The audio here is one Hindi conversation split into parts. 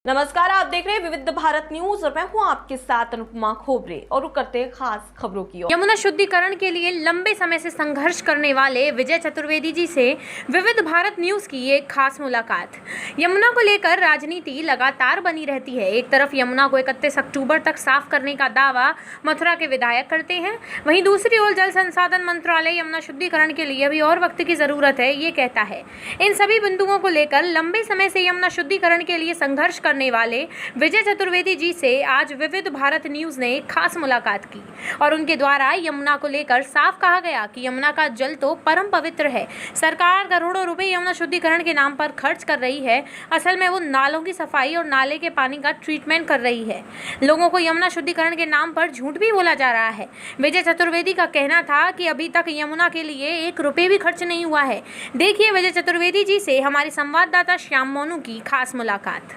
नमस्कार, आप देख रहे हैं विविध भारत न्यूज और मैं हूं आपके साथ अनुपमा खोबरे और रुक करते हैं खास खबरों की ओर। यमुना शुद्धिकरण के लिए लंबे समय से संघर्ष करने वाले विजय चतुर्वेदी जी से विविध भारत न्यूज की एक खास मुलाकात। यमुना को लेकर राजनीति लगातार बनी रहती है। एक तरफ यमुना को 31 अक्टूबर तक साफ करने का दावा मथुरा के विधायक करते हैं, वहीं दूसरी ओर जल संसाधन मंत्रालय यमुना शुद्धिकरण के लिए अभी और वक्त की जरूरत है, ये कहता है। इन सभी बिंदुओं को लेकर लंबे समय से यमुना शुद्धिकरण के लिए संघर्ष करने वाले विजय चतुर्वेदी जी से आज विविध भारत न्यूज ने एक खास मुलाकात की और उनके द्वारा यमुना को लेकर साफ कहा गया कि यमुना का जल तो परम पवित्र है। सरकार करोड़ों रुपए यमुना शुद्धिकरण के नाम पर खर्च कर रही है, असल में वो नालों की सफाई और नाले के पानी का ट्रीटमेंट कर रही है। लोगों को यमुना शुद्धिकरण के नाम पर झूठ भी बोला जा रहा है। विजय चतुर्वेदी का कहना था कि अभी तक यमुना के लिए 1 रुपये भी खर्च नहीं हुआ है। देखिए विजय चतुर्वेदी जी से हमारे संवाददाता श्याम मोनू की खास मुलाकात।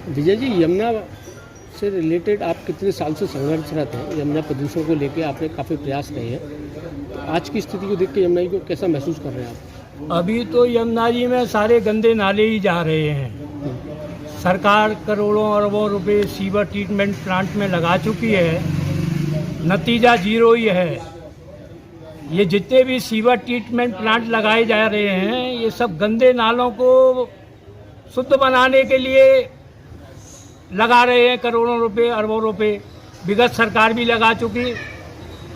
विजय जी, यमुना से रिलेटेड आप कितने साल से संघर्षरत हैं? यमुना प्रदूषण को लेकर आपने काफ़ी प्रयास रहे हैं, तो आज की स्थिति को देख के यमुना जी को कैसा महसूस कर रहे हैं आप? अभी तो यमुना जी में सारे गंदे नाले ही जा रहे हैं। सरकार करोड़ों अरबों रुपए सीवर ट्रीटमेंट प्लांट में लगा चुकी है, नतीजा जीरो ही है। ये जितने भी सीवर ट्रीटमेंट प्लांट लगाए जा रहे हैं, ये सब गंदे नालों को शुद्ध बनाने के लिए लगा रहे हैं। करोड़ों रुपए अरबों रुपए विगत सरकार भी लगा चुकी।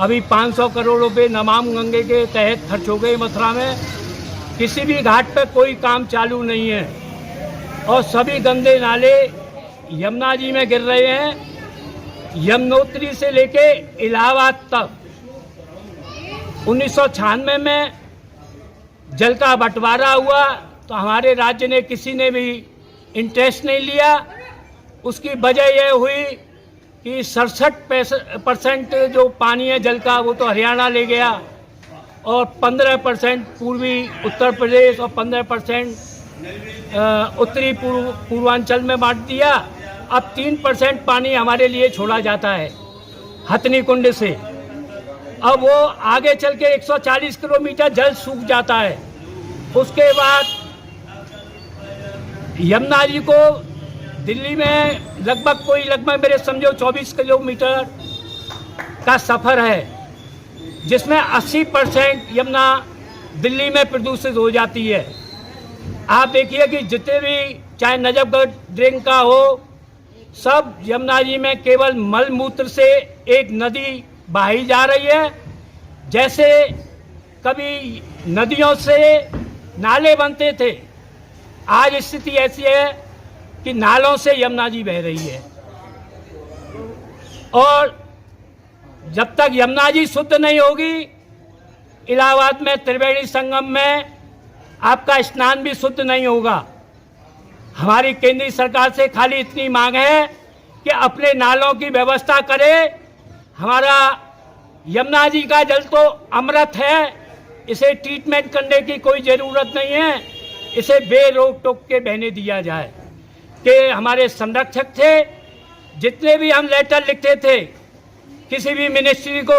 अभी 500 करोड़ रुपए नमाम गंगे के तहत खर्च हो गए मथुरा में। किसी भी घाट पर कोई काम चालू नहीं है और सभी गंदे नाले यमुना जी में गिर रहे हैं। यमुनोत्री से लेके इलाहाबाद तक 1996 में जल का बंटवारा हुआ तो हमारे राज्य ने किसी ने भी इंटरेस्ट नहीं लिया। उसकी वजह यह हुई कि 67% जो पानी है जल का वो तो हरियाणा ले गया और 15% पूर्वी उत्तर प्रदेश और 15% उत्तरी पूर्वांचल में बांट दिया। अब 3% पानी हमारे लिए छोड़ा जाता है हथनी कुंड से। अब वो आगे चल के 140 किलोमीटर जल सूख जाता है। उसके बाद यमुना जी को दिल्ली में लगभग मेरे समझो 24 किलोमीटर का सफ़र है, जिसमें 80% यमुना दिल्ली में प्रदूषित हो जाती है। आप देखिए कि जितने भी चाहे नजफगढ़ ड्रेन का हो, सब यमुना जी में केवल मल मूत्र से एक नदी बहाई जा रही है। जैसे कभी नदियों से नाले बनते थे, आज स्थिति ऐसी है कि नालों से यमुना जी बह रही है। और जब तक यमुना जी शुद्ध नहीं होगी, इलाहाबाद में त्रिवेणी संगम में आपका स्नान भी शुद्ध नहीं होगा। हमारी केंद्रीय सरकार से खाली इतनी मांग है कि अपने नालों की व्यवस्था करे। हमारा यमुना जी का जल तो अमृत है, इसे ट्रीटमेंट करने की कोई ज़रूरत नहीं है। इसे बेरोक टोक के बहने दिया जाए। कि हमारे संरक्षक थे, जितने भी हम लेटर लिखते थे किसी भी मिनिस्ट्री को,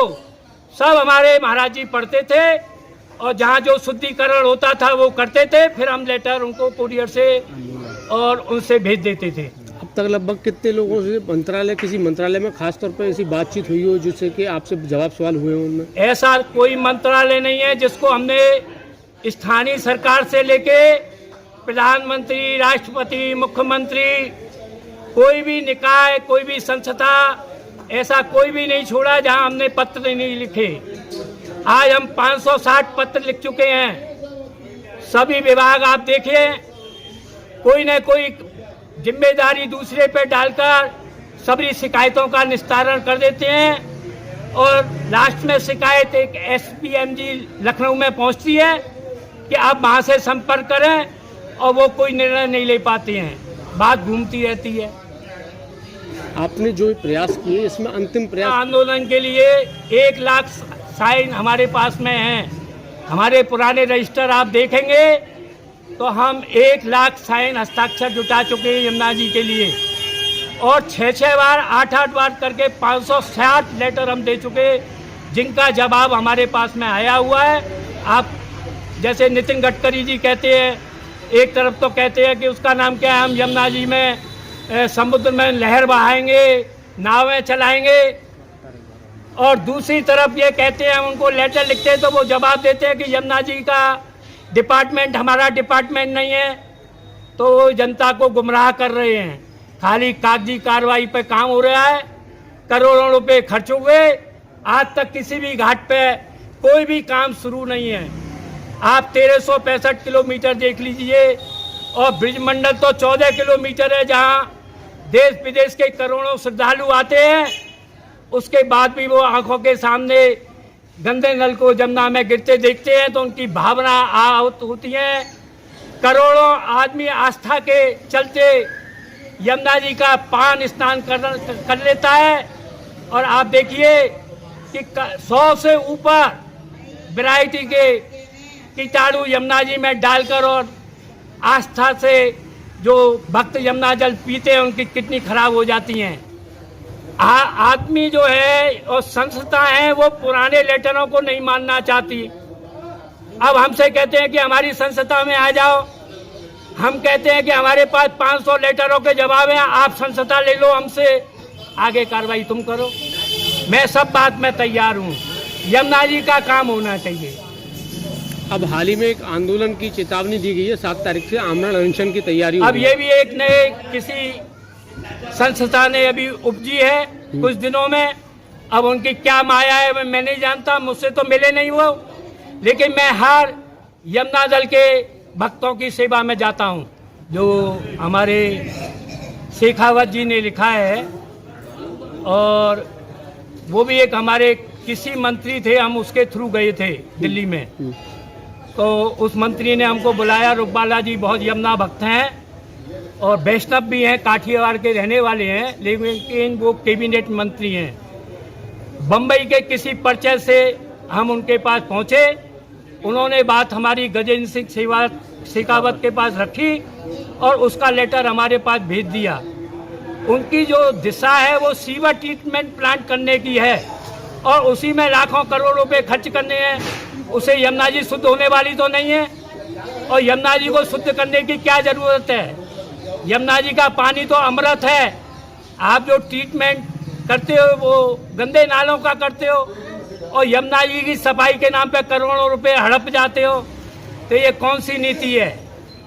सब हमारे महाराज जी पढ़ते थे और जहाँ जो शुद्धिकरण होता था वो करते थे। फिर हम लेटर उनको कुरियर से और उनसे भेज देते थे। अब तक लगभग कितने लोगों से किसी मंत्रालय में खास तौर पर ऐसी बातचीत हुई हो जिससे कि आपसे जवाब सवाल हुए हों उनमें? ऐसा कोई मंत्रालय नहीं है जिसको हमने स्थानीय सरकार से लेके प्रधानमंत्री, राष्ट्रपति, मुख्यमंत्री, कोई भी निकाय, कोई भी संस्था, ऐसा कोई भी नहीं छोड़ा जहां हमने पत्र नहीं लिखे। आज हम 560 पत्र लिख चुके हैं। सभी विभाग आप देखिए, कोई न कोई जिम्मेदारी दूसरे पे डालकर सभी शिकायतों का निस्तारण कर देते हैं और लास्ट में शिकायत एक SPMG लखनऊ में पहुंचती है कि आप वहां से संपर्क करें और वो कोई निर्णय नहीं ले पाते हैं। बात घूमती रहती है। आपने जो प्रयास किए, इसमें अंतिम प्रयास आंदोलन के लिए 1 लाख साइन हमारे पास में हैं। हमारे पुराने रजिस्टर आप देखेंगे तो हम 1 लाख साइन हस्ताक्षर जुटा चुके हैं यमुना जी के लिए और 6 बार 8 बार करके 560 लेटर हम दे चुके, जिनका जवाब हमारे पास में आया हुआ है। आप जैसे नितिन गडकरी जी कहते हैं एक तरफ तो कहते हैं कि उसका नाम क्या है, हम यमुना जी में समुद्र में लहर बहाएंगे, नावें चलाएंगे, और दूसरी तरफ ये कहते हैं, हम उनको लेटर लिखते हैं तो वो जवाब देते हैं कि यमुना जी का डिपार्टमेंट हमारा डिपार्टमेंट नहीं है। तो वो जनता को गुमराह कर रहे हैं, खाली कागजी कार्रवाई पे काम हो रहा है, करोड़ों रुपए खर्च हुए, आज तक किसी भी घाट पे कोई भी काम शुरू नहीं है। आप 1365 किलोमीटर देख लीजिए, और ब्रिज मंडल तो 14 किलोमीटर है, जहां देश विदेश के करोड़ों श्रद्धालु आते हैं, उसके बाद भी वो आंखों के सामने गंदे नल को यमुना में गिरते देखते हैं तो उनकी भावना आहत होती है। करोड़ों आदमी आस्था के चलते यमुना जी का पान स्नान कर लेता है, और आप देखिए कि 100 से ऊपर वैरायटी के कीटाणु यमुना जी में डालकर, और आस्था से जो भक्त यमुना जल पीते हैं उनकी किडनी खराब हो जाती हैं। आदमी जो है और संस्था है वो पुराने लेटरों को नहीं मानना चाहती। अब हमसे कहते हैं कि हमारी संस्था में आ जाओ, हम कहते हैं कि हमारे पास 500 लेटरों के जवाब हैं, आप संस्था ले लो हमसे, आगे कार्रवाई तुम करो। मैं सब बात में तैयार हूँ, यमुना जी का काम होना चाहिए। अब हाल ही में एक आंदोलन की चेतावनी दी गई है, 7 तारीख से आमरण अनशन की तैयारी हो अब रही ये भी एक नए किसी संस्था ने अभी उपजी है कुछ दिनों में। अब उनकी क्या माया है मैं नहीं जानता, मुझसे तो मिले नहीं वो, लेकिन मैं हर यमुना दल के भक्तों की सेवा में जाता हूँ। जो हमारे शेखावत जी ने लिखा है, और वो भी एक हमारे किसी मंत्री थे, हम उसके थ्रू गए थे दिल्ली में, तो उस मंत्री ने हमको बुलाया। रुकबाला जी बहुत यमुना भक्त हैं और वैष्णव भी हैं, काठियावाड़ के रहने वाले हैं, लेकिन वो कैबिनेट मंत्री हैं। बम्बई के किसी परिचय से हम उनके पास पहुंचे, उन्होंने बात हमारी गजेंद्र सिंह शेखावत के पास रखी और उसका लेटर हमारे पास भेज दिया। उनकी जो दिशा है वो सीवर ट्रीटमेंट प्लांट करने की है, और उसी में लाखों करोड़ रुपए खर्च करने हैं। उसे यमुना जी शुद्ध होने वाली तो नहीं है, और यमुना जी को शुद्ध करने की क्या ज़रूरत है? यमुना जी का पानी तो अमृत है। आप जो ट्रीटमेंट करते हो वो गंदे नालों का करते हो, और यमुना जी की सफाई के नाम पे करोड़ों रुपए हड़प जाते हो। तो ये कौन सी नीति है?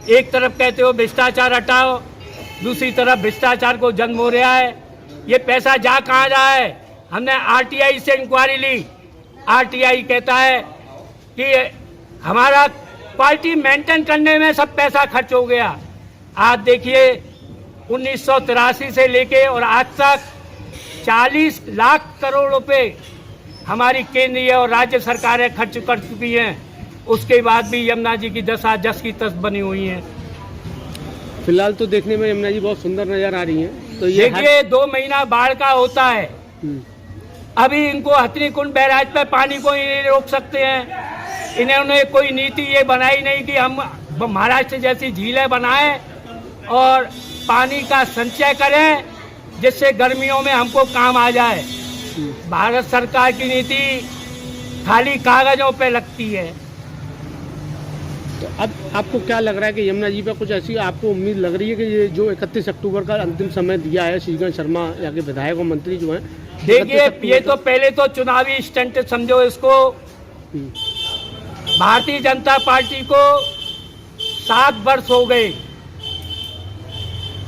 एक तरफ कहते हो भ्रष्टाचार हटाओ, दूसरी तरफ भ्रष्टाचार को जन्म हो रहा है। ये पैसा जा कहाँ रहा है? हमने आरटीआई से इंक्वायरी ली, आरटीआई कहता है कि हमारा क्वालिटी मेंटेन करने में सब पैसा खर्च हो गया। आज देखिए 1983 से लेके और आज तक 40 लाख करोड़ रुपए हमारी केंद्रीय और राज्य सरकारें खर्च कर चुकी हैं, उसके बाद भी यमुना जी की दशा जस की तस बनी हुई है। फिलहाल तो देखने में यमुना जी बहुत सुंदर नजर आ रही हैं। तो ये देखिए 2 महीना बाढ़ का होता है, अभी इनको हथनीकुंड बैराज पे पानी को ही नहीं रोक सकते हैं। इन्होंने कोई नीति ये बनाई नहीं कि हम महाराष्ट्र जैसी झीलें बनाएं और पानी का संचय करें जिससे गर्मियों में हमको काम आ जाए। भारत सरकार की नीति खाली कागजों पे लगती है। तो अब आपको क्या लग रहा है कि यमुना जी पे कुछ ऐसी आपको उम्मीद लग रही है कि ये जो 31 अक्टूबर का अंतिम समय दिया है श्रीकांत शर्मा यहाँ के विधायक और मंत्री जो हैं? देखिए ये तो पहले तो चुनावी स्टंट समझो इसको। भारतीय जनता पार्टी को 7 वर्ष हो गए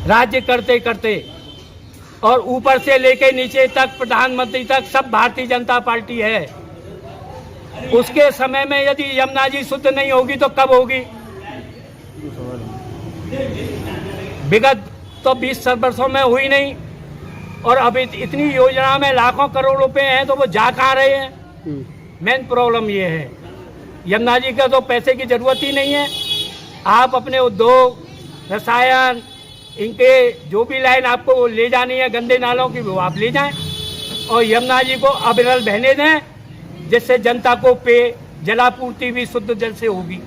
राज्य करते करते, और ऊपर से लेके नीचे तक प्रधानमंत्री तक सब भारतीय जनता पार्टी है। उसके समय में यदि यमुना जी शुद्ध नहीं होगी तो कब होगी? विगत तो 20 वर्षों में हुई नहीं, और अब इतनी योजना में लाखों करोड़ रुपए हैं तो वो जा कहाँ रहे हैं? मेन प्रॉब्लम ये है, यमुना जी का तो पैसे की जरूरत ही नहीं है। आप अपने उद्योग, रसायन, इनके जो भी लाइन आपको ले जानी है गंदे नालों की, वो आप ले जाएं, और यमुना जी को अविरल बहने दें, जिससे जनता को पेय जलापूर्ति भी शुद्ध जल से होगी।